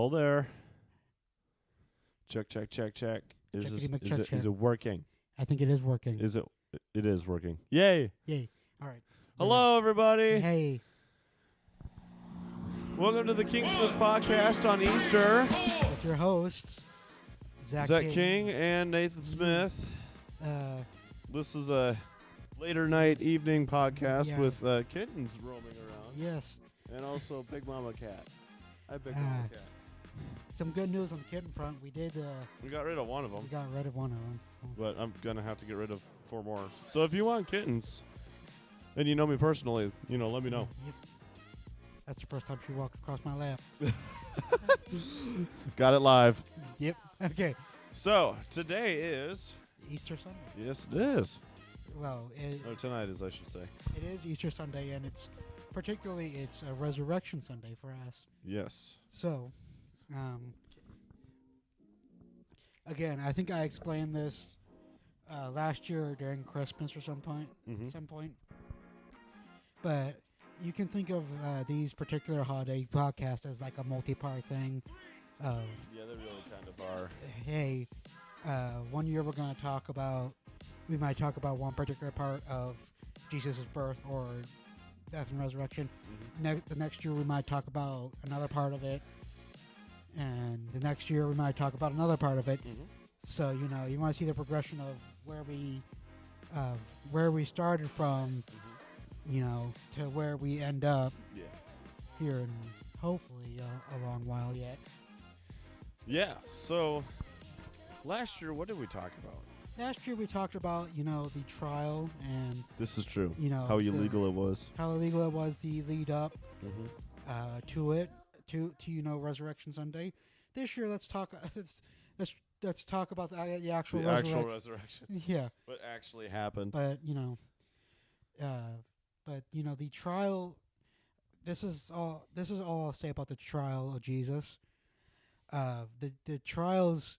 Hello there. Check. Is it working? I think it is working. Is it? It is working. Yay! Yay. All right. Hello, everybody. Hey. Welcome to the Kingsmith Podcast on Easter. With your hosts, Zach King and Nathan Smith. This is a later night evening podcast with kittens roaming around. Yes. And also Big Mama Cat. Hi, Big Mama Cat. Some good news on the kitten front. We got rid of one of them. We got rid of one of them. But I'm going to have to get rid of 4 more. So if you want kittens, and you know me personally, let me know. Yep. That's the first time she walked across my lap. Got it live. Yep. Okay. So today is Easter Sunday. Yes, it is. Well, or tonight is, I should say. It is Easter Sunday, and it's a Resurrection Sunday for us. Yes. So, again, I think I explained this last year during Christmas or some point. Mm-hmm. At some point. But you can think of these particular holiday podcasts as like a multi-part thing. Yeah, they really kind of are. Hey, one year we might talk about one particular part of Jesus' birth or death and resurrection. Mm-hmm. The next year we might talk about another part of it. And the next year we might talk about another part of it. Mm-hmm. So, you want to see the progression of where we started from, to where we end up here in hopefully a long while yet. Yeah, so last year, what did we talk about? Last year we talked about, the trial and... This is true. How illegal it was. How illegal it was, the lead up to it, to Resurrection Sunday. This year, let's talk about the actual resurrection. Yeah. What actually happened. But, the trial, this is all I'll say about the trial of Jesus. The trials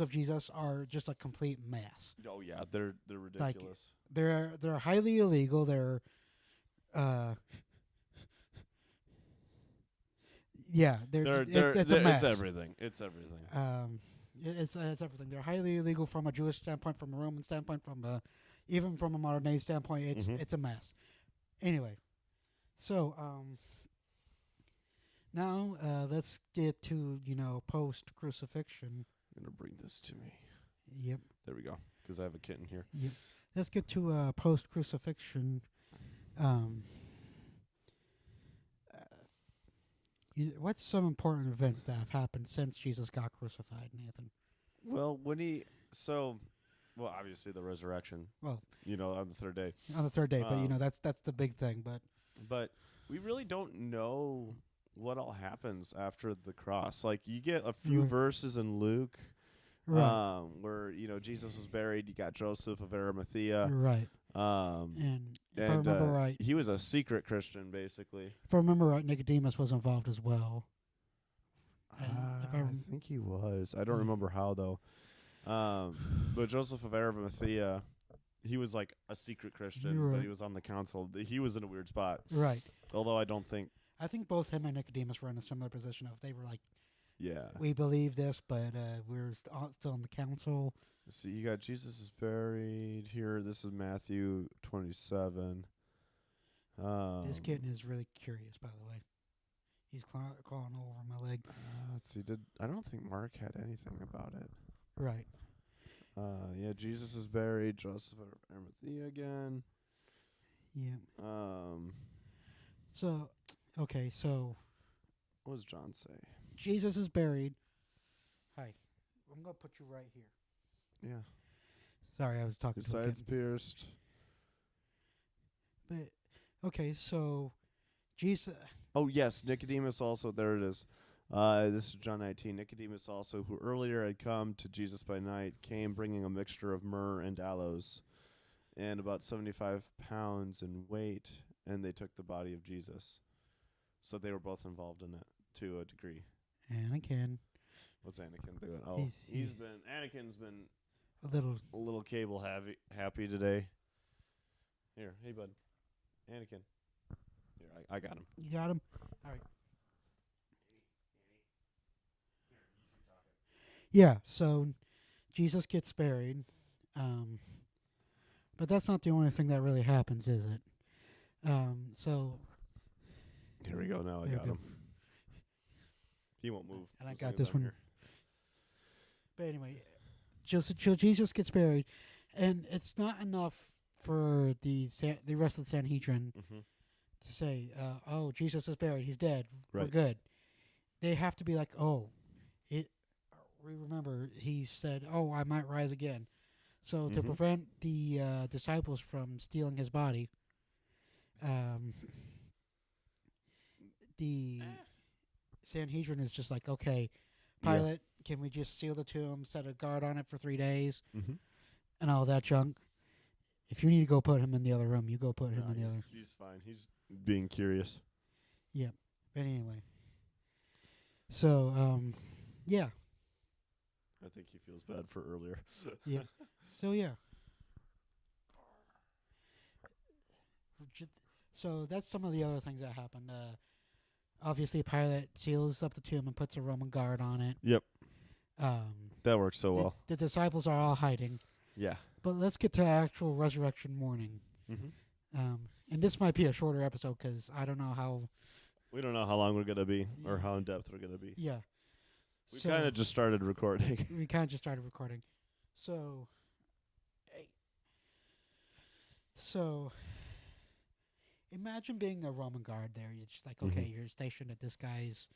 of Jesus are just a complete mess. Oh yeah, they're ridiculous. Like, they're highly illegal. They're it's a mess. It's everything. It's everything. They're highly illegal from a Jewish standpoint, from a Roman standpoint, even from a modern day standpoint. It's a mess. Anyway, so now let's get to post crucifixion. I'm gonna bring this to me. Yep. There we go. Because I have a kitten here. Yep. Let's get to post crucifixion. What's some important events that have happened since Jesus got crucified, Nathan? Well, obviously the resurrection. Well, on the third day. On the third day, but that's the big thing. But we really don't know what all happens after the cross. Like, you get a few verses in Luke, where Jesus was buried. You got Joseph of Arimathea, right? And if I remember right, he was a secret Christian, basically. If I remember right, Nicodemus was involved as well. I think he was. I don't remember how though. But Joseph of Arimathea, he was like a secret Christian, but he was on the council. He was in a weird spot, right? Although I think both him and Nicodemus were in a similar position of they were like, yeah, we believe this, but we're still in the council. See, you got Jesus is buried here. This is Matthew 27. This kitten is really curious, by the way. He's clawing all over my leg. Let's see. I don't think Mark had anything about it. Right. Yeah, Jesus is buried. Joseph of Arimathea again. Yeah. So, what does John say? Jesus is buried. Hi. I'm going to put you right here. Yeah. Sorry, I was talking His to a sides kitten. pierced. But, okay, so Jesus... Oh, yes, Nicodemus also. There it is. This is John 19. Nicodemus also, who earlier had come to Jesus by night, came bringing a mixture of myrrh and aloes, and about 75 pounds in weight, and they took the body of Jesus. So they were both involved in it to a degree. Anakin. What's Anakin doing? Oh, Anakin's been a little cable happy today. Here, hey bud, Anakin. Here, I got him. You got him? All right. Yeah, so Jesus gets buried. But that's not the only thing that really happens, is it? So Here we go. Now I there got we him. go. He won't move. And I as long got as this I'm one. here. But anyway, Jesus gets buried, and it's not enough for the rest of the Sanhedrin Mm-hmm. to say, "Oh, Jesus is buried. He's dead. We're Right. good." They have to be like, "Oh, it." We remember he said, "Oh, I might rise again." So to Mhm. prevent the disciples from stealing his body, the Sanhedrin is just like, "Okay, Yeah. Pilate, can we just seal the tomb, set a guard on it for 3 days, Mm-hmm. and all that junk? If you need to go put him in the other room, you go put him in the other." He's fine. He's being curious. Yep. But anyway, so yeah, I think he feels bad for earlier. yeah. So yeah. So that's some of the other things that happened. Obviously, Pilate seals up the tomb and puts a Roman guard on it. Yep. Um, That works so the, well. the disciples are all hiding. Yeah. But let's get to actual resurrection morning. Mm-hmm. And this might be a shorter episode because I don't know how. We don't know how long we're gonna be or how in depth we're gonna be. Yeah. We So- kind of just started recording. We kind of just started recording. So imagine being a Roman guard there. You're just like, okay, Mhm. you're stationed at this guy's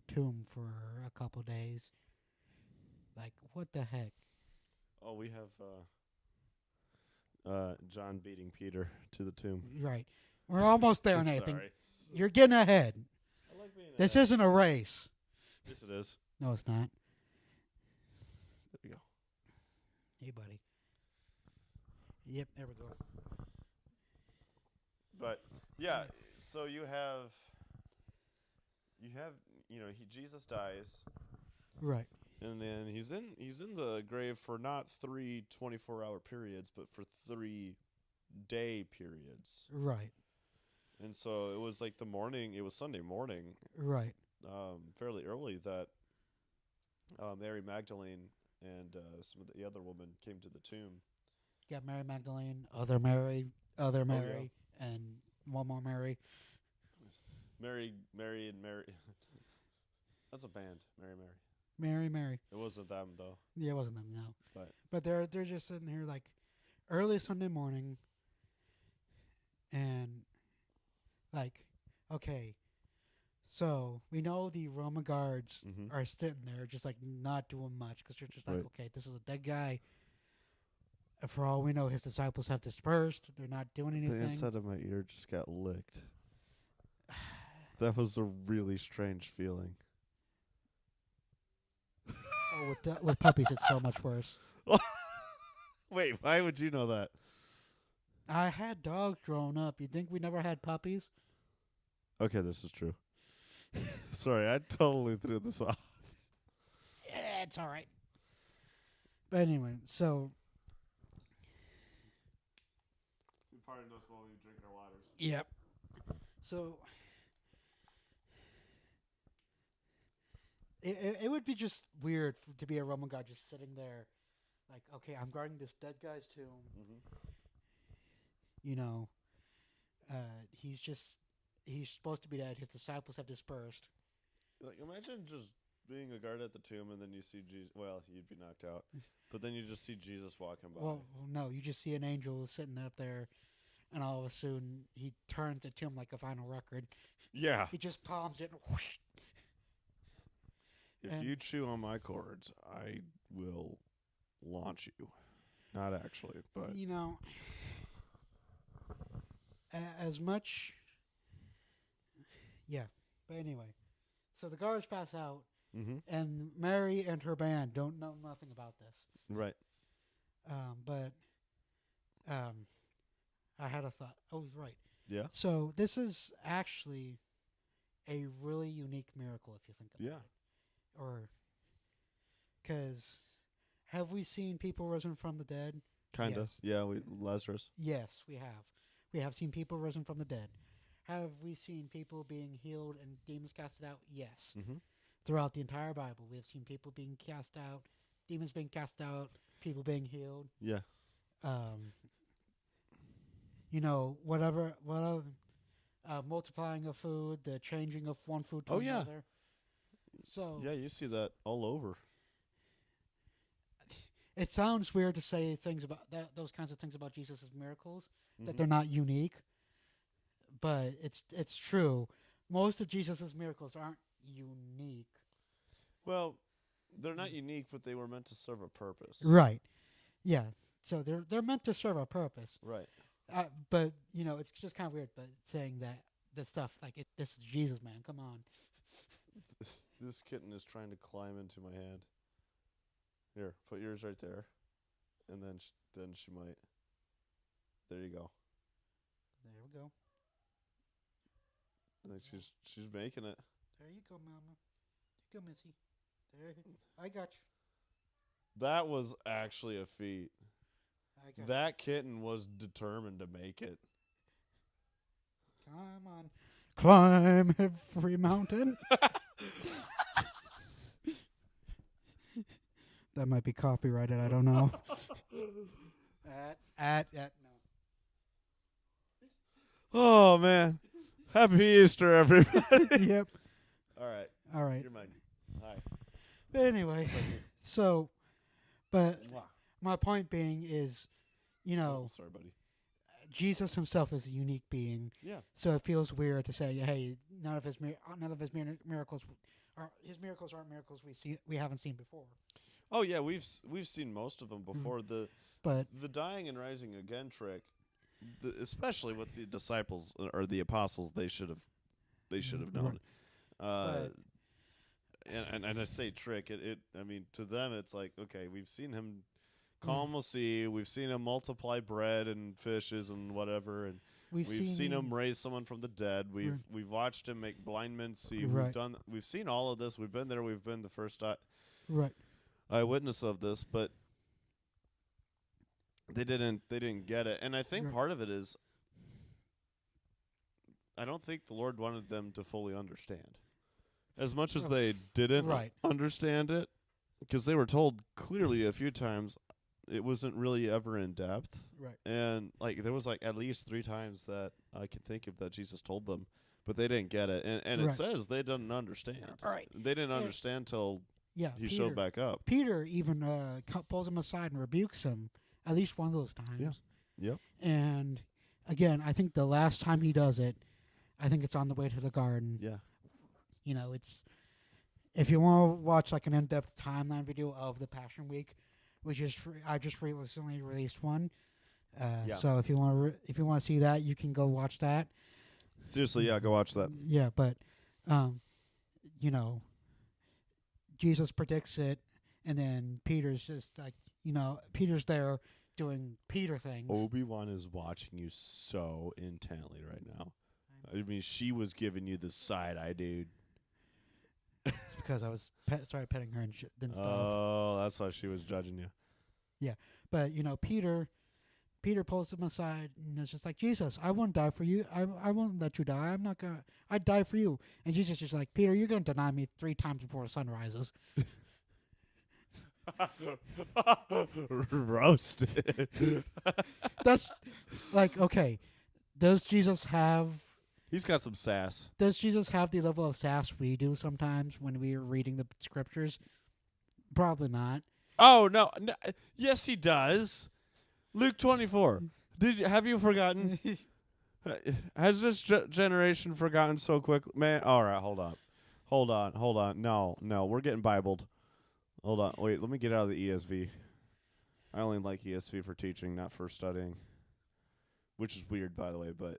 tomb for a couple days. Like, what the heck? Oh, we have John beating Peter to the tomb. Right. We're almost there, Nathan. Sorry. You're getting ahead. I like being This ahead. isn't a race. Yes, it is. No, it's not. There we go. Hey, buddy. Yep, there we go. But yeah, so you have, Jesus dies, Right. and then he's in the grave for not 3 24-hour periods, but for 3 day periods. Right. And so it was like it was Sunday morning, Right. fairly early, that Mary Magdalene and some of the other women came to the tomb. You got Mary Magdalene, other Mary, yeah. and one more Mary. Mary and Mary. That's a band, Mary. Mary. It wasn't them though. Yeah, it wasn't them, no. But they're just sitting here like early Sunday morning, and like, okay, so we know the Roman guards Mhm. are sitting there just like not doing much because they're just like, Right. okay, this is a dead guy. And for all we know, his disciples have dispersed. They're not doing the anything. inside of my ear just got licked. That was a really strange feeling. Oh, with puppies, it's so much worse. Wait, why would you know that? I had dogs growing up. You think we never had puppies? Okay, this is true. Sorry, I totally threw this off. Yeah, it's all right. But anyway, so Pardon us while we drink our waters. yep. So it would be just weird to be a Roman guard just sitting there, like, okay, I'm guarding this dead guy's tomb. Mm-hmm. You know, he's supposed to be dead. His disciples have dispersed. Like, imagine just being a guard at the tomb and then you see Jesus. Well, you'd be knocked out, but then you just see Jesus walking by. Well, no, you just see an angel sitting up there, and all of a sudden he turns it to him like a vinyl record. Yeah. He just palms it. And whoosh. If And- you chew on my cords, I will launch you. Not actually, but You know, as much. Yeah, but anyway, so the guards pass out, mm-hmm. and Mary and her band don't know nothing about this. Right. But I had a thought. Oh, right. Yeah. So this is actually a really unique miracle if you think about Yeah. it. Or because have we seen people risen from the dead? Kind of. Yes. Yeah. Lazarus. Yes, we have. We have seen people risen from the dead. Have we seen people being healed and demons casted out? Yes. Mm-hmm. Throughout the entire Bible, we have seen people being cast out demons being cast out, people being healed. Yeah. You know, whatever, multiplying of food, the changing of one food to Oh, yeah. another. So Yeah, you see that all over. it sounds weird to say things about that, those kinds of things about Jesus' miracles, that Mhm. they're not unique, but it's true. Most of Jesus' miracles aren't unique. Well, they're not unique, but they were meant to serve a purpose. Right. Yeah. So they're meant to serve a purpose. Right. But you know, it's just kind of weird. But saying that the stuff like this is Jesus, man. Come on. This kitten is trying to climb into my hand. Here, put yours right there, and then she might. There you go. There we go. I think she's making it. There you go, Mama. There you go, Missy. There. I got you. That was actually a feat. I got you. That kitten was determined to make it. Come on. Climb every mountain. That might be copyrighted. I don't know. No. Oh man! Happy Easter, everybody. Yep. All right, All right. you're mine. Hi. But anyway, so, but Wow. my point being is, you know, Sorry, buddy. Jesus himself is a unique being. Yeah. So it feels weird to say, hey, none of his miracles are his miracles aren't miracles we haven't seen before. Oh yeah, we've seen most of them before. But The dying and rising again trick, especially with the disciples or the apostles, they should have known. And I say trick, I mean, to them it's like, okay, we've seen him calm a sea, we've seen him multiply bread and fishes and whatever, and we've seen him raise someone from the dead. We've watched him make blind men see. Right. We've seen all of this. We've been there. We've been the first right. eyewitness of this, but they didn't get it. And I think Right. part of it is, I don't think the Lord wanted them to fully understand, as much as they didn't Right. understand it, because they were told clearly a few times. It wasn't really ever in depth, Right. and like there was like at least 3 times that I could think of that Jesus told them, but they didn't get it. And it Right. says they didn't understand. Right. They didn't Yeah. understand till Yeah. he showed back up. Peter even pulls him aside and rebukes him at least one of those times. Yeah. Yep. And again, I think the last time he does it, I think it's on the way to the garden. Yeah. You know, it's if you want to watch like an in-depth timeline video of the Passion Week, I just recently released one. Yeah. So if you want to see that, you can go watch that. Seriously, yeah, go watch that. Yeah, but you know, Jesus predicts it, and then Peter's just like, you know, Peter's there doing Peter things. Obi-Wan is watching you so intently right now. I mean, she was giving you the side eye, dude. It's because I was started petting her and didn't stop. Oh, that's why she was judging you. But you know, Peter pulls him aside and is just like, Jesus, I won't die for you. I won't let you die. I'm not gonna. I'd die for you. And Jesus is just like, Peter, you're gonna deny me 3 times before the sun rises. Roasted. That's like, okay. Does Jesus have He's got some sass. the level of sass we do sometimes when we are reading the scriptures? Probably not. Oh no, yes he does. Luke 24. Have you forgotten? Has this generation forgotten so quick? Man, all right, hold on. No, we're getting Bibled. Hold on, wait, let me get out of the ESV. I only like ESV for teaching, not for studying. Which is weird, by the way, but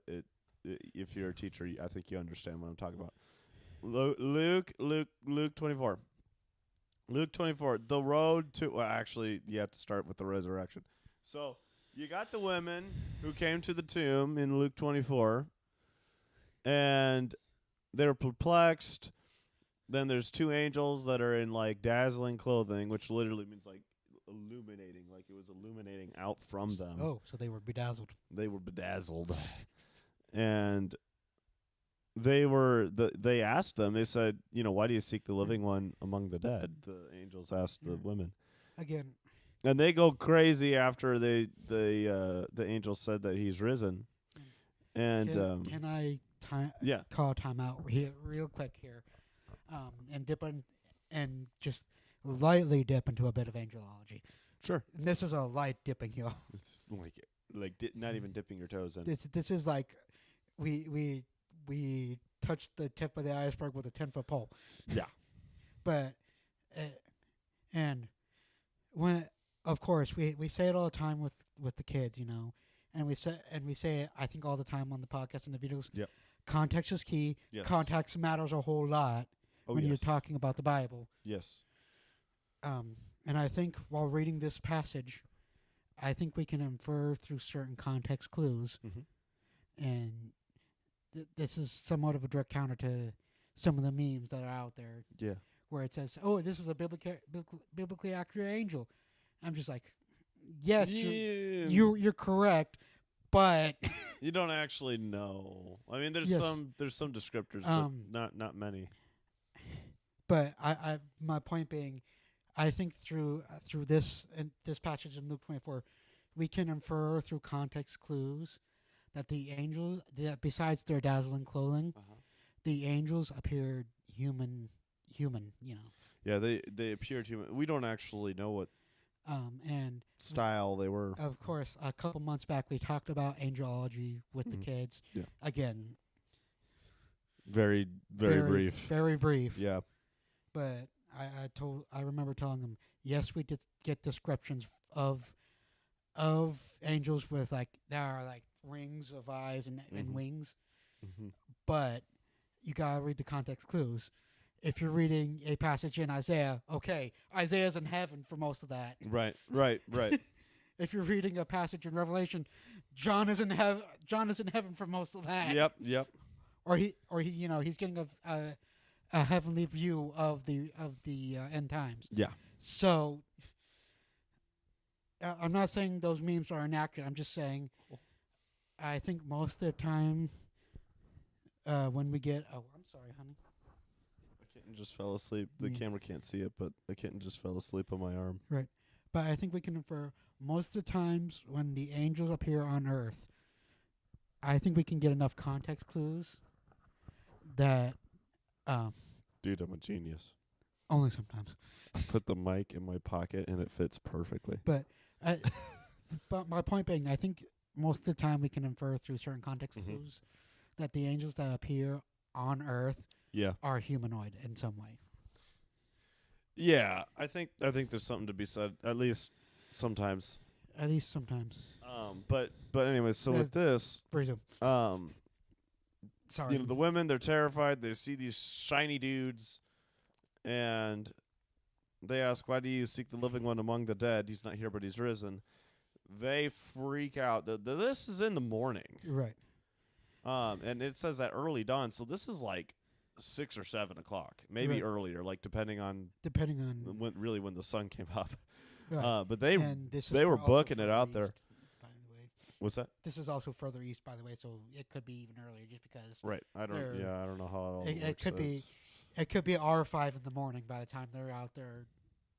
if you're a teacher, I think you understand what I'm talking about. Luke 24. Luke 24, the road to... Well, actually, you have to start with the resurrection. So, you got the women who came to the tomb in Luke 24, and they were perplexed. Then there's 2 angels that are in, like, dazzling clothing, which literally means, like, illuminating. Like, it was illuminating out from them. Oh, so they were bedazzled. They were bedazzled. And... They asked them, they said, you know, why do you seek the living one among the dead? The angels asked the women. Again, And they go crazy after the angel said that he's risen. And can I yeah, call timeout here, real quick here, and dip in, and just lightly dip into a bit of angelology. sure. And this is a light dipping here. It's not even dipping your toes in. This is like we touched the tip of the iceberg with a 10-foot pole. Yeah. But and when of course we say it all the time with the kids, and we say it I think all the time on the podcast and the videos. Yep. Context is key. Yes. Context matters a whole lot when you're talking about the Bible. Yes. And I think while reading this passage, I think we can infer through certain context clues, and this is somewhat of a direct counter to some of the memes that are out there. Yeah. Where it says, "Oh, this is a biblically accurate angel." I'm just like, yes, you're correct, but you don't actually know. I mean, there's Yes. some descriptors, but not many. But my point being, I think through this passage in Luke 24, we can infer through context clues that the angels, that besides their dazzling clothing, the angels appeared human. Yeah, they appeared human. We don't actually know what And style they were. of course, a couple months back we talked about angelology with the kids. Yeah. Again, Very brief. Very brief. Yeah. But I remember telling them, yes, we did get descriptions of angels with there are rings of eyes and wings, but you gotta read the context clues. If you're reading a passage in Isaiah, okay, Isaiah's in heaven for most of that. Right. If you're reading a passage in Revelation, John is in heaven for most of that. Yep. Or he's getting a heavenly view of the end times. Yeah. So I'm not saying those memes are inaccurate. I'm just saying I think most of the time when we get I'm sorry, honey. A kitten just fell asleep. The Yeah. camera can't see it, but a kitten just fell asleep on my arm. Right. But I think we can infer most of the times when the angels appear on earth, I think we can get enough context clues that Dude, I'm a genius. only sometimes. I put the mic in my pocket and it fits perfectly. But my point being, I think most of the time we can infer through certain context clues that the angels that appear on earth are humanoid in some way. Yeah, I think there's something to be said, at least sometimes. At least sometimes. But anyway, so with this, Sorry. the women, they're terrified. They see these shiny dudes, and they ask, "Why do you seek the living one among the dead? He's not here, but he's risen." They freak out. This is in the morning. Right. And it says at early dawn, so this is 6 or 7 o'clock, maybe Right. earlier, depending on when the sun came up. Right. But they this they is were also booking it further out there. east, by the way. What's that? This is also further east, by the way, so it could be even earlier, just because Right. I don't know how it all it works. could be. It could be R5 in the morning by the time they're out there.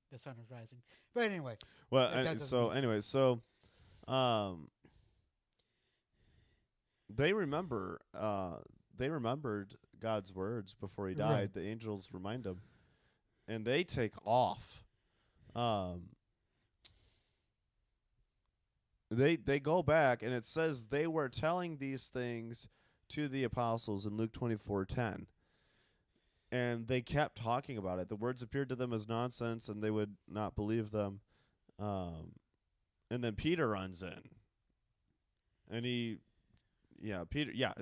The sun is rising. But anyway. Well, that doesn't so matter. anyway, they remembered God's words before he died. Right. The angels remind them, and they take off. They go back, and it says they were telling these things to the apostles in Luke 24:10. And they kept talking about it. The words appeared to them as nonsense, and they would not believe them. And then Peter runs in. And it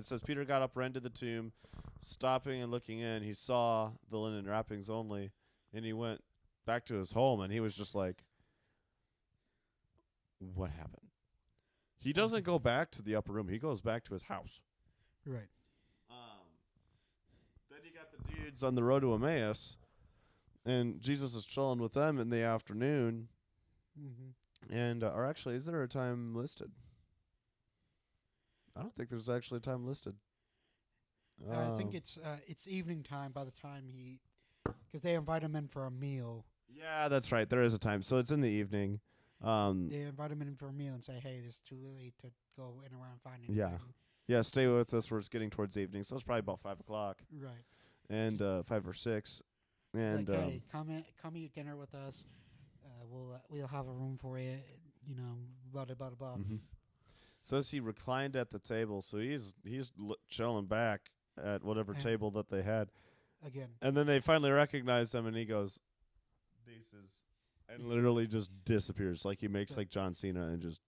says Peter got up, ran to the tomb, stopping and looking in. He saw the linen wrappings only, and he went back to his home, and he was just like, what happened? He doesn't go back to the upper room. He goes back to his house. Right. Then you got the dudes on the road to Emmaus, and Jesus is chilling with them in the afternoon. And or actually, is there a time listed? I don't think there's actually a time listed. I think it's evening time by the time because they invite him in for a meal. Yeah, that's right. There is a time. So it's in the evening. They invite him in for a meal and say, "Hey, it's too late to go in around finding." Yeah. anything." Yeah, stay with us. We're getting towards evening. So it's probably about 5 o'clock Right. and 5 or 6. And Like, hey, come eat dinner with us. We'll have a room for you. You know, blah blah blah blah. mhm. Says he reclined at the table. So he's chilling back at whatever And- table that they had. Again, And then they finally recognize him, and he goes, "Deuces," and literally just disappears. Like he makes Yeah. like John Cena and just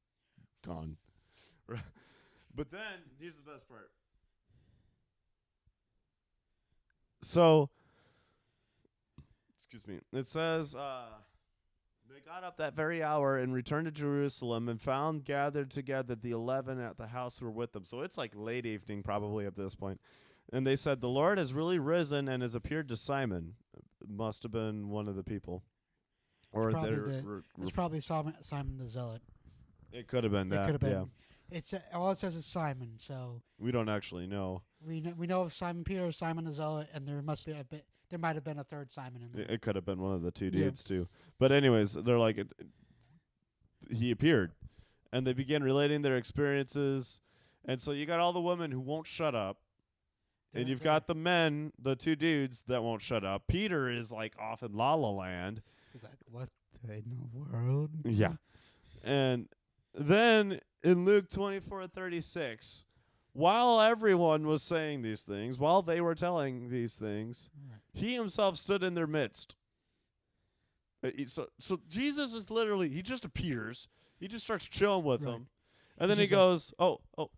gone. But then here's the best part. So, excuse me. It says they got up that very hour and returned to Jerusalem and found gathered together the 11 at the house who were with them. So it's like late evening probably at this point. And they said, "The Lord has really risen and has appeared to Simon." Must have been one of the people. Or probably they're it's probably Simon the Zealot. it could have been It that. could have been. Yeah. It's all it says is Simon. So We don't actually know. we know of Simon Peter, Simon the Zealot, and there must be a bit. There might have been a third Simon in there. It could have been one of the two Yeah. dudes too. But anyways, they're like he appeared and they began relating their experiences. And so you got all the women who won't shut up. And They're- you've they're- got the men, the two dudes that won't shut up. Peter is like off in La La Land. He's like, what in the world? Yeah. And then in Luke 24:36, while everyone was saying these things, while they were telling these things, Right. he himself stood in their midst. So Jesus is literally, he just appears. He just starts chilling with Right. them. And then he He's just goes, oh,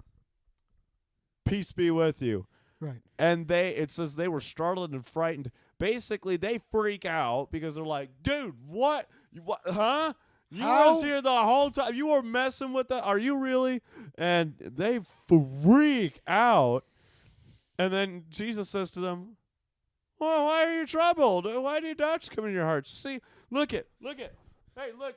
peace be with you. Right. And it says they were startled and frightened. Basically, they freak out because they're like, dude, what? Huh? You How? was here the whole time. You were messing with that. Are you really? And they freak out. And then Jesus says to them, well, why are you troubled? Why do doubts come in your hearts? See, look it. Hey, look,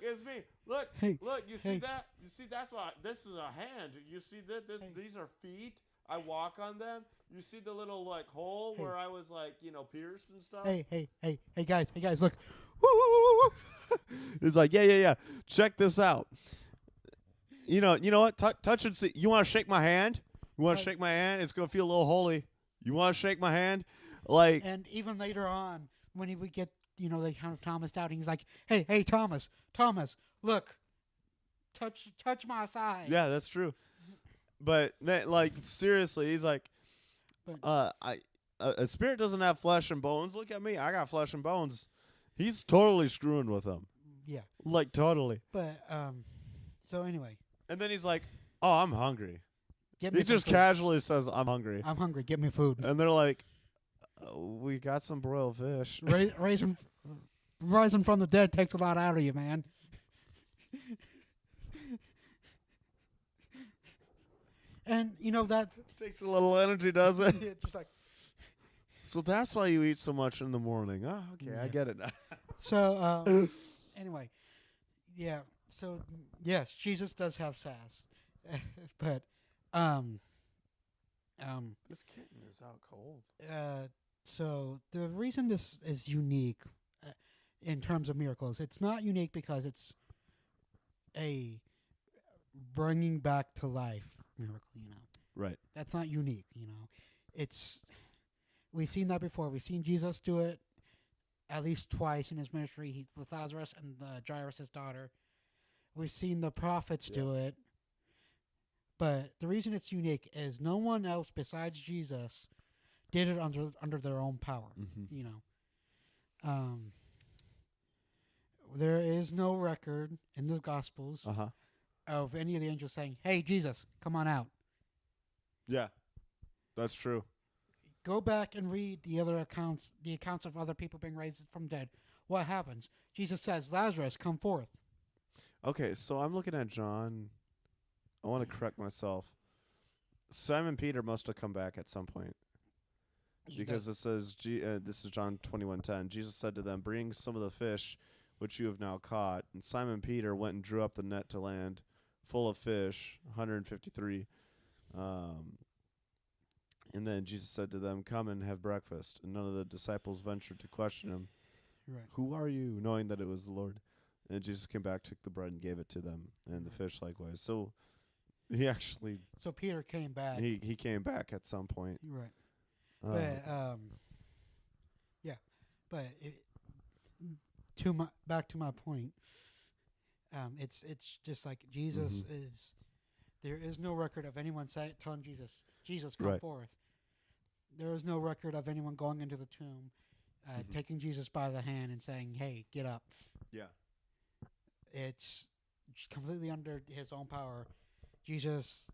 it's me. Look, Hey, you see hey. that? You see, that's why this is a hand. You see that? Hey. These are feet. I walk on them. You see the little like hole Hey. where I was like, pierced and stuff? hey, guys, look. Woo! It's like, yeah. Check this out. You know what? Touch and see. You want to shake my hand? You want to shake my hand? It's gonna feel a little holy. You want to shake my hand? Like, And even later on, when he would get, they kind of Thomas doubting, he's like, hey, Thomas, look, touch my side. yeah, that's true. But like, seriously, he's like, But- a spirit doesn't have flesh and bones. Look at me, I got flesh and bones. He's totally screwing with them, Yeah. like totally. But so anyway, And then he's like, "Oh, I'm hungry." get me He some just food. casually says, "I'm hungry," I'm hungry. Get me food. and they're like, "We got some broiled fish." Rising from the dead takes a lot out of you, man. And that Takes a little energy, does it? just like So that's why you eat so much in the morning. Oh, okay, I Yeah. get it now. so. Anyway, yeah. So yes, Jesus does have sass, but This kitten is out cold. so the reason this is unique in terms of miracles, it's not unique because it's a bringing back to life miracle. Right. That's not unique. It's we've seen that before. We've seen Jesus do it at least twice in his ministry with Lazarus and Jairus' daughter. We've seen the prophets do it. But the reason it's unique is no one else besides Jesus did it under their own power. Mm-hmm. There is no record in the Gospels Uh huh. of any of the angels saying, "Hey, Jesus, come on out." Yeah, that's true. Go back and read the accounts of other people being raised from dead. What happens? Jesus says, "Lazarus, come forth." Okay, so I'm looking at John. I want to correct myself. Simon Peter must have come back at some point because it says this is John 21:10. Jesus said to them, "Bring some of the fish which you have now caught." And Simon Peter went and drew up the net to land, full of fish, 153. And then Jesus said to them, "Come and have breakfast." And none of the disciples ventured to question him. Right. Who are you? Knowing that it was the Lord. And Jesus came back, took the bread, and gave it to them, and the fish likewise. So he actually So Peter came back. he came back at some point. Right. Uh, But yeah. But back to my point. It's just like Jesus Mhm. is. There is no record of anyone telling Jesus, come Right. forth. There is no record of anyone going into the tomb, Mhm. taking Jesus by the hand and saying, "Hey, get up." Yeah. It's completely under his own power. Jesus.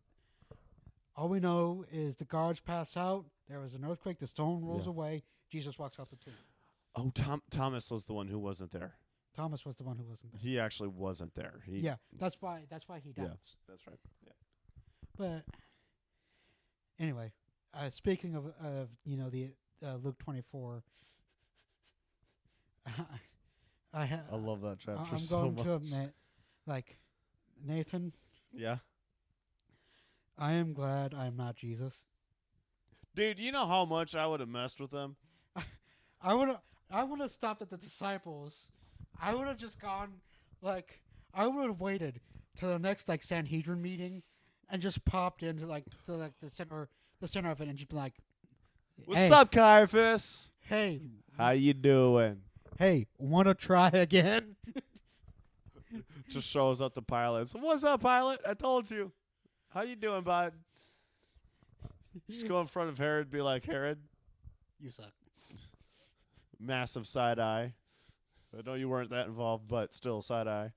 All we know is the guards pass out. There was an earthquake. The stone rolls Yeah. away. Jesus walks out the tomb. Oh, Thomas was the one who wasn't there. Thomas was the one who wasn't there. He actually wasn't there. Yeah, that's why he Yeah. doubts. That's right. Yeah. But anyway, speaking of the Luke 24, I love that chapter I'm so going much. to admit, like Nathan, Yeah. I am glad I'm not Jesus. Dude, you know how much I would have messed with them? I would have stopped at the disciples. I would have just gone I would have waited till the next Sanhedrin meeting and just popped into the center of it and just be like, What's hey, up, Caiaphas? Hey, How you doing? hey, want to try again? Just shows up to Pilate. So, what's up, Pilate? I told you. How you doing, bud? Just go in front of Herod, be like, Herod, You suck. massive side eye. I know you weren't that involved, but still side eye.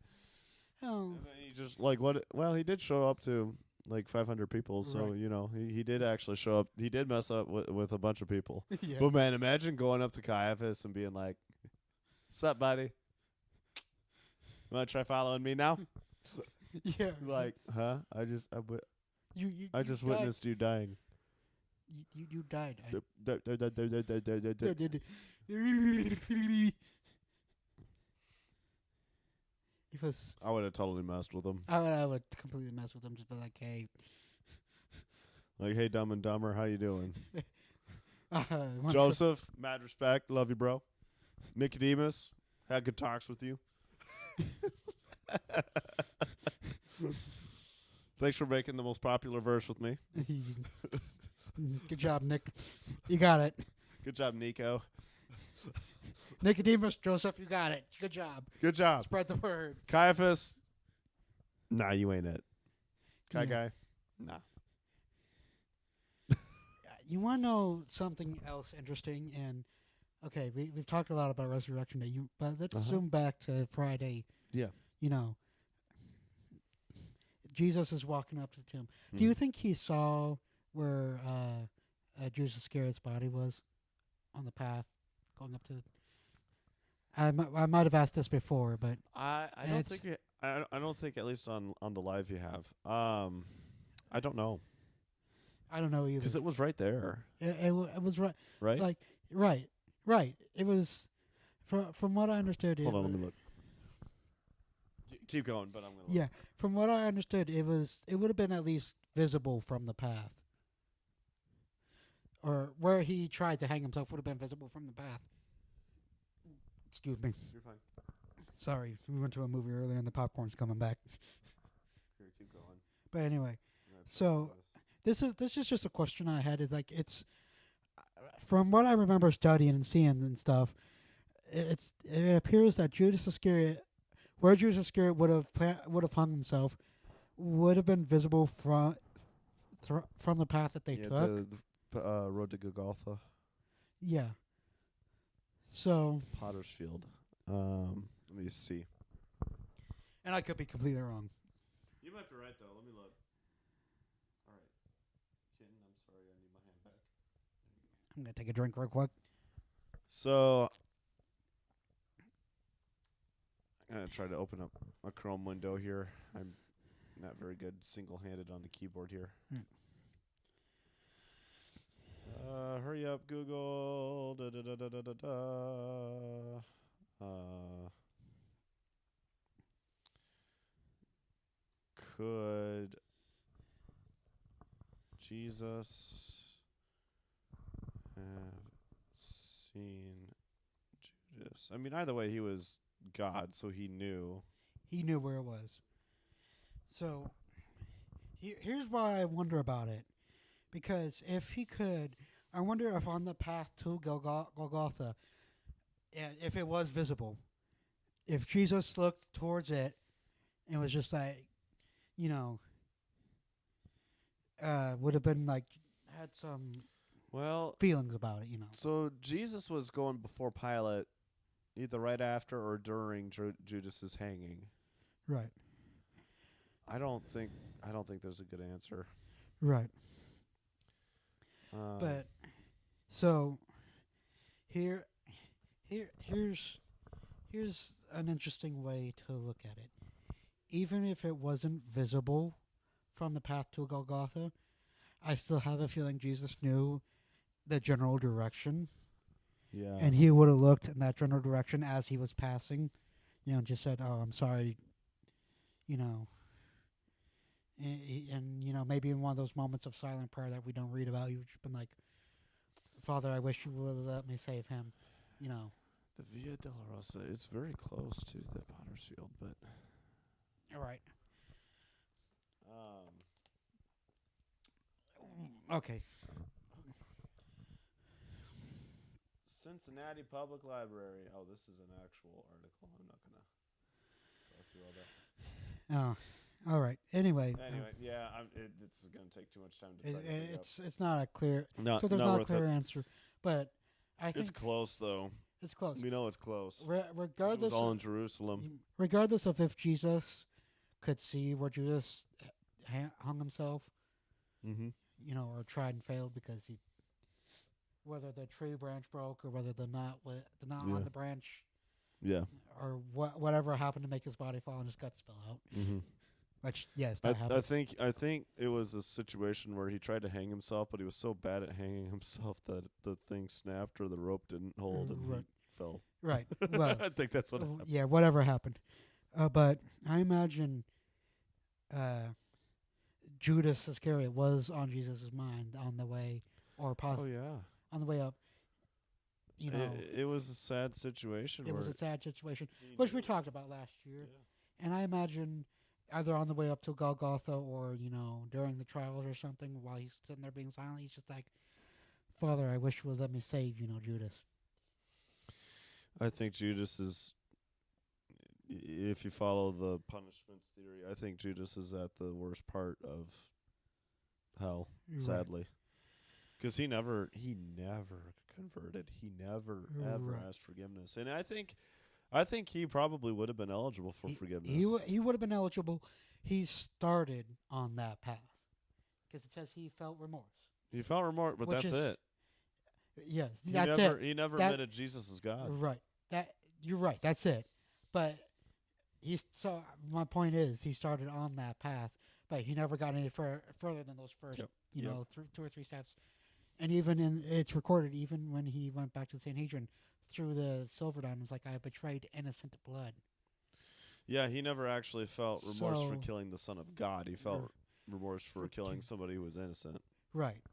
Oh, And then he just what? Well, he did show up to 500 people, so Right. he did actually show up. He did mess up with a bunch of people. yeah. But man, imagine going up to Caiaphas and being like, "What's up, buddy? You want to try following me now?" Yeah. Like, huh? I just you just died. witnessed you dying. You died. It was. I would have totally messed with him. I would completely mess with him. Just be like, hey, Like, hey, Dumb and Dumber, how you doing? wanna Joseph, mad respect, love you, bro. Nicodemus, had good talks with you. Thanks for making the most popular verse with me. Good job, Nick. You got it. Good job, Nico. Nicodemus, Joseph, you got it. Good job. Good job. Spread the word. Caiaphas, nah, you ain't it. Kai Yeah. guy, nah. You want to know something else interesting? And okay, we've talked a lot about Resurrection Day. But let's zoom back to Friday. Yeah. You know, Jesus is walking up to the tomb. Do you think he saw where Judas Iscariot's body was on the path going up to? I might have asked this before, but I don't It's- think it, I don't think at least on the live you have. I don't know I don't know either. because it was right there, It was right. right? Like right. It was from what I understood. Hold on, let me look. Keep going, but I'm gonna. Yeah, from what I understood, it would have been at least visible from the path, or where he tried to hang himself would have been visible from the path. Excuse me. You're fine. Sorry, we went to a movie earlier and the popcorn's coming back. Here, keep going. But anyway, I'm gonna So- this. this is just a question I had. Is like it's from what I remember studying and seeing and stuff. It appears that Judas Iscariot, where Judas Iscariot would have hung himself, would have been visible from the path that they yeah, took. the road to Golgotha, Yeah. So, Potter's Field. Let me see. and I could be completely wrong. You might be right though. Let me look. All right, kitten. I'm sorry. I need my hand back. I'm gonna take a drink real quick. So I'm gonna try to open up a Chrome window here. I'm not very good single-handed on the keyboard here. Hurry up, Google. Da, da, da, da, da, da, da. Could Jesus have seen Judas. I mean, either way, he was God, so he knew. He knew where it was. So here's why I wonder about it. Because if he could, I wonder if on the path to Golgotha, if it was visible, if Jesus looked towards it and was just like, you know, would have been like, had some Well, feelings about it, so Jesus was going before Pilate, either right after or during Judas's hanging. Right. I don't think there's a good answer. Right. Um, But so here's an interesting way to look at it. Even if it wasn't visible from the path to Golgotha, I still have a feeling Jesus knew the general direction, yeah, and he would have looked in that general direction as he was passing, just said, "Oh, I'm sorry," and maybe in one of those moments of silent prayer that we don't read about, you've just been like, "Father, I wish you would have let me save him," the Via Dolorosa. It's very close to the Potter's Field, but All right. um, Okay. Cincinnati Public Library. Oh, this is an actual article. I'm not gonna go through all that. Oh, all right. Anyway, Anyway, yeah, it's gonna take too much time to. Try to figure out. it's not a clear. No, So there's not not a worth clear it. answer, but I think It's close though. it's close. We know it's close. This Regardless, was all in Jerusalem. regardless of if Jesus could see where Judas hung himself, Mm-hmm. or tried and failed because whether the tree branch broke or whether the knot Yeah. on the branch Yeah. or whatever happened to make his body fall and his guts spill out. Mm-hmm. Which yes, that I happened. think it was a situation where he tried to hang himself, but he was so bad at hanging himself that the thing snapped or the rope didn't hold and Right. he fell. Right. Well, I think that's what happened. yeah, whatever happened. But I imagine Judas Iscariot was on Jesus' mind on the way, or Oh possibly yeah. on the way up. It was a sad situation. It was where a sad situation, he which we knew- talked about last year. Yeah. And I imagine either on the way up to Golgotha or, during the trials or something, while he's sitting there being silent, he's just like, Father, I wish you would let me save, Judas. I think Judas is. If you follow the punishments theory, I think Judas is at the worst part of hell. Right. Sadly, because he never converted. He never ever Right. asked forgiveness, and I think he probably would have been eligible for forgiveness. He would have been eligible. He started on that path because it says he felt remorse. He felt remorse, but Which that's is- it. Yes, He that's never it. he never That- admitted Jesus is God. Right. You're right. That's it. But so my point is he started on that path, but he never got any further than those first, Yep. two or three steps. And even it's recorded. Even when he went back to the Sanhedrin, through the silver diamonds, like I betrayed innocent blood. Yeah, he never actually felt remorse for So- killing the Son of God. He felt remorse for for killing ki- somebody who was innocent. Right.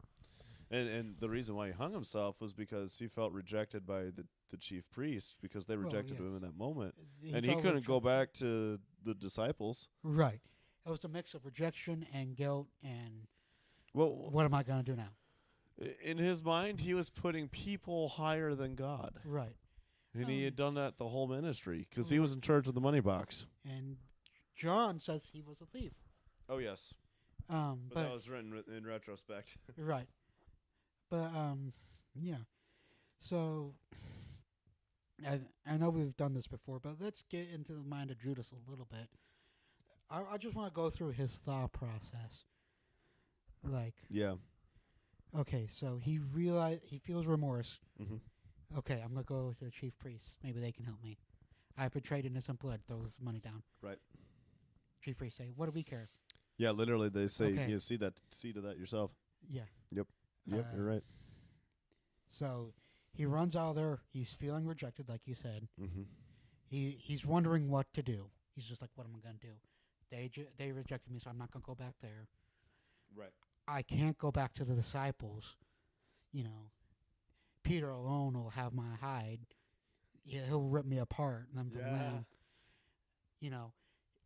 And the reason why he hung himself was because he felt rejected by the chief priests because they Well, rejected him yes. in that moment. And he felt couldn't go rejection. back to the disciples. Right. It was a mix of rejection and guilt and Well, what am I going to do now? in his mind, he was putting people higher than God. Right. And he had done that the whole ministry because he was in charge of the money box. And John says he was a thief. Oh, yes. But that was written in retrospect. right. But yeah. So I know we've done this before, but let's get into the mind of Judas a little bit. I just want to go through his thought process. Like, Yeah. okay, so he feels remorse. Mm-hmm. Okay, I'm gonna go to the chief priests. Maybe they can help me. I betrayed innocent blood. Throws money down. Right. Chief priests say, "What do we care?" Yeah, literally, they say, Okay. you see to that yourself. Yeah. Yep, you're right. So he runs out there. He's feeling rejected, like you said. Mm-hmm. He's wondering what to do. He's just like, "What am I gonna do?" They rejected me, so I'm not gonna go back there. Right. I can't go back to the disciples. Peter alone will have my hide. he'll rip me apart. And I'm from Yeah. Lamb. You know,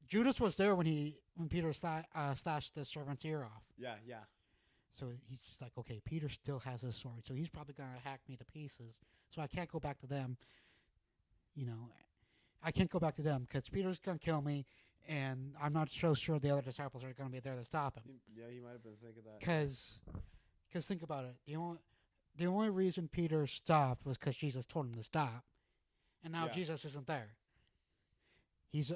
Judas was there when Peter slashed the servant's ear off. Yeah. So he's just like, okay, Peter still has his sword, so he's probably gonna hack me to pieces. So I can't go back to them. You know, I can't go back to them because Peter's gonna kill me, and I'm not so sure the other disciples are gonna be there to stop him. Yeah, he might have been thinking that. Because think about it. The only reason Peter stopped was because Jesus told him to stop, and now Yeah. Jesus isn't there. He's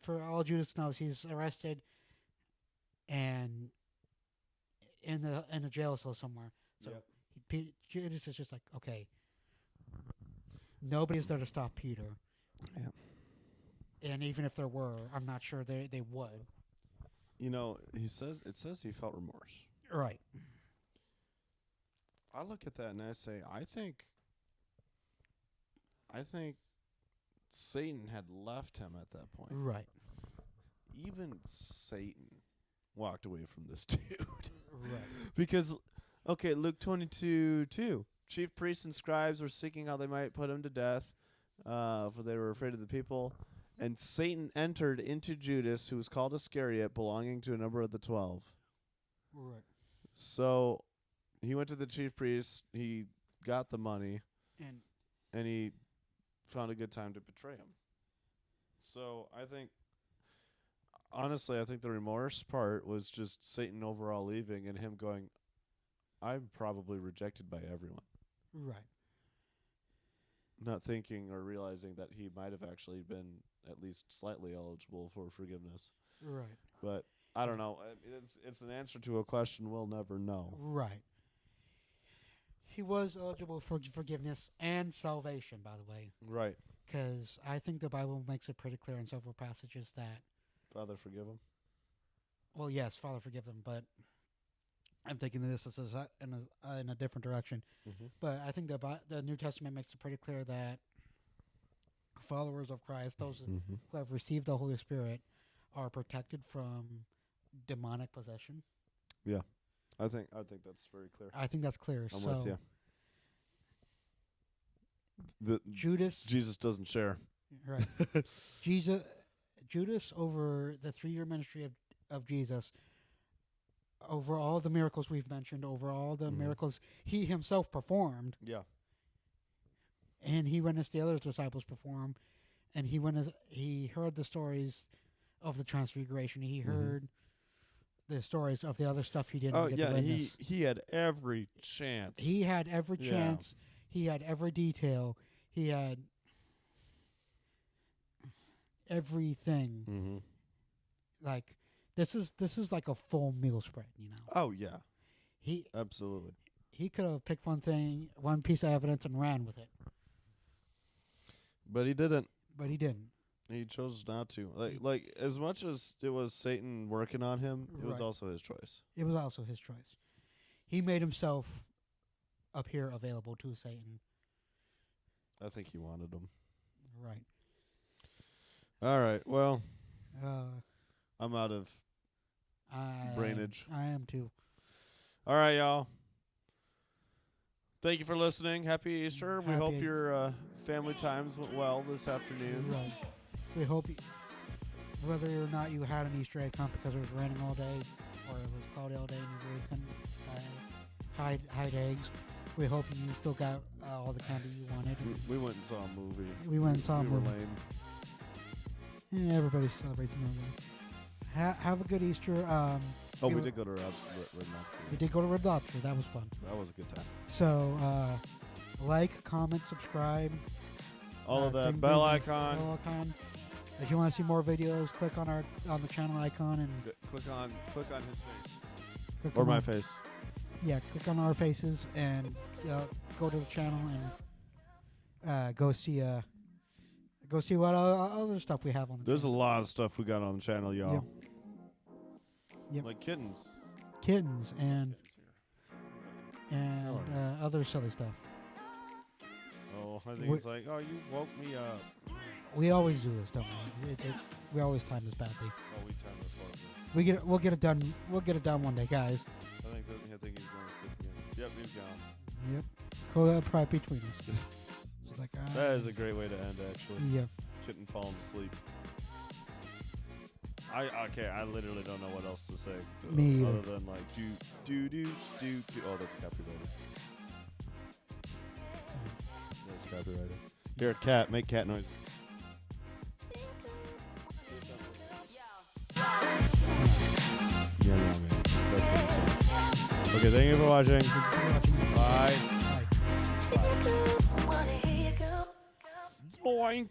for all Judas knows, he's arrested and in a jail cell somewhere. So Yep. Judas is just like, okay, nobody's there to stop Peter. Yeah. And even if there were, I'm not sure they would. You know, it says he felt remorse. Right. I look at that and I say, I think Satan had left him at that point. Right. Even Satan walked away from this dude. Right. Because, okay, Luke 22:2. Chief priests and scribes were seeking how they might put him to death, for they were afraid of the people. And Satan entered into Judas, who was called Iscariot, belonging to a number of the 12. Right. So he went to the chief priests, he got the money, and he found a good time to betray him. So I think, honestly, I think the remorse part was just Satan overall leaving and him going, I'm probably rejected by everyone. Right. Not thinking or realizing that he might have actually been at least slightly eligible for forgiveness. Right. But I don't know. It's an answer to a question we'll never know. Right. He was eligible for forgiveness and salvation, by the way, Right. because I think the Bible makes it pretty clear in several passages that, Father, forgive him. well, yes, Father, forgive them, but I'm thinking of this as in a different direction. Mm-hmm. But I think the New Testament makes it pretty clear that followers of Christ, those Mm-hmm. who have received the Holy Spirit, are protected from demonic possession. Yeah. I think that's very clear. I think that's clear. I'm so with you. Jesus doesn't share. Right. Judas, over the 3-year ministry of Jesus, over all the miracles we've mentioned, over all the Mhm. miracles he himself performed, Yeah. and he witnessed the other disciples perform, and he heard the stories of the Transfiguration. He Mhm. heard the stories of the other stuff he didn't Oh get yeah, to witness. he had every chance. He had every Yeah. chance. He had every detail. He had everything. Mm-hmm. Like this is like a full meal spread, you know. Oh yeah, He absolutely. he could have picked one piece of evidence and ran with it, But he didn't. but he didn't. He chose not to. Like as much as it was Satan working on him, it was Right. also his choice. It was also his choice. He made himself appear available to Satan. I think he wanted him. Right. All right. Well, Uh, I'm out of brainage. I am too. All right, y'all. Thank you for listening. Happy Easter. We hope Happy- your family times went well this afternoon. Right. We hope, whether or not you had an Easter egg hunt because it was raining all day, or it was cloudy all day and you really couldn't hide eggs, we hope you still got all the candy you wanted. We went and saw a movie. We went and saw a we were movie. lame. Yeah, everybody celebrates a movie. Have a good Easter. Oh, we we were- did go to Red Lobster. We did go to Red Lobster. That was fun. That was a good time. So, like, comment, subscribe. All of that. ding, Bell ding, icon. Bell icon. If you want to see more videos, click on the channel icon and Click on his face. click Or on my our- face. Yeah, click on our faces and go to the channel and go see what other stuff we have on the There's a channel. lot of stuff we got on the channel, y'all. Yep. Like kittens. Kittens and Kittens here. other silly stuff. Oh, I think We- it's like, oh, you woke me up. We always do this, don't we? We always time this badly. Oh, we timed this horribly. We'll get it done. We'll get it done one day, guys. I think he's going to sleep again. Yep, he's gone. Yep. Cool, probably between us. It's like That is a great way to end, actually. yeah. Kitten falling asleep. I literally don't know what else to say. Me either. Other than like do. Oh, that's copyrighted. That's copyrighted. Here, cat, make cat noise. Yeah, no, man. That's what I'm saying. Okay, thank you for watching. Bye. Bye. Yoink.